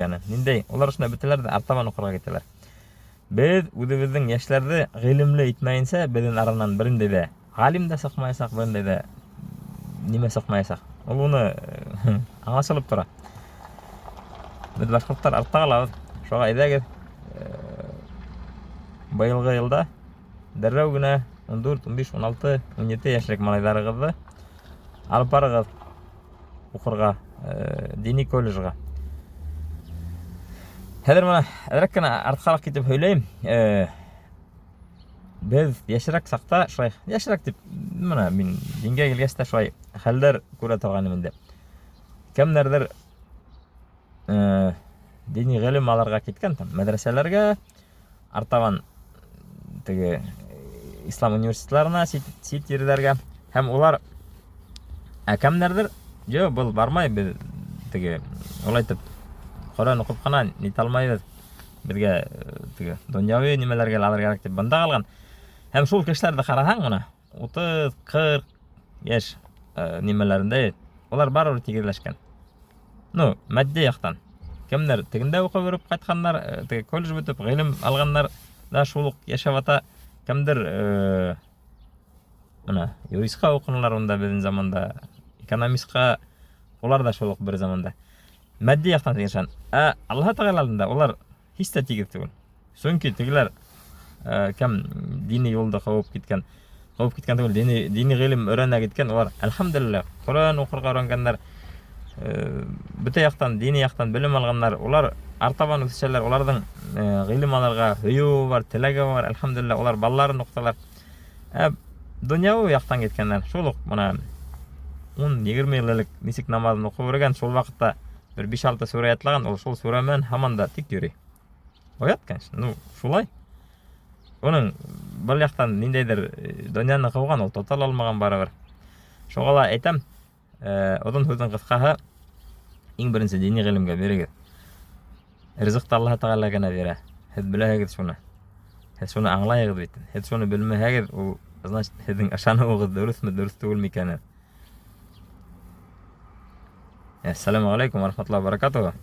Yani niндей, олар ушундай бүтелер да артабан окурга кетелер. Biz үзебездин яшьләрде гыйлемле итмәенсә, безнең араннан беринде дә галим да сакмаячак, беринде дә ниме сакмаячак. Ул уны аңлашылып тора. Без башкортлар артта калабыз. Шуга әйдәгез, быелгы елда дәррәү генә 14, 15, 16, 17 яшьлек малайларыгызды алып барыгыз укырга, дини колледжга. Хәзер менә әзрәк кенә арткарак китеп һөйләйм. Без яшьрәк сакта шулай, яшьрәк дип, менә мин дингә килгәч тә шулай хәлләр күрә торганым инде. Кемнәрдер дини гыйлем алырга киткән там мәдрәсәләргә, артабан теге ислам университетларына, сит ерләргә, һәм улар кемнәрдер, "Җо, бул бармай, без теге улай итеп Коран укып кына нит алмайбыз. Безгә теге дөньяви нимәләргә алырга кирәк" дип банда калган. Һәм шул кешеләрне карасаң гына 30, 40 яшь нимәләрендә улар барыбер тигезләшкән. Ну, матди яктан. Кемнәр тегендә укып йөреп кайтканнар, теге колледж битеп гыйлем алганнар да шул ук яшәп ата. Кемдер менә юристка укыналар унда безнең заманда, экономистка, улар да шул ук бер заманда. Матди яктан тигезләшкән. Аллаһ Тәгаләдә улар һич тә тигез түгел. Чөнки тегеләр кем дини юлда кабып киткән түгел, дини гыйлем өйрәнә киткән, улар әлхәмдүлилләһ, Коран укырга өйрәнгәннәр, бөтә яктан, дини яктан белем алганнар, улар артабан үсешәләр, уларның гыйлем алырга һөю бар, теләге бар, әлхәмдүлилләһ, улар балларын укыталар. Дөньяви яктан киткәннәр, шул ук менә 10-20 еллык ничек намазын укып йөргән, шул вакытта bir 5-6 сүрә ятлаган, ул шул сүрә менән һаман да тик йөри. Оят, конечно. Ну, шулай. Оның бер яктан ниндәйдер дөньяны кылган, ул тотал алмаган барыбер. Шуга ла әйтәм, озын сүзнең кыскаһы, иң беренче дини гыйлемгә бирегез. Ризыкты Аллаһ Тәгалә генә бирә. Һез беләһегез шуны. Һез шуны аңлайыгыз бит. Һез шуны белмәһәгез, ул значит һезнең ышануыгыз дөресме, дөрес түгелме икәнен. Ассаламу алейкум ва рахматуллаһи ва баракатуһу.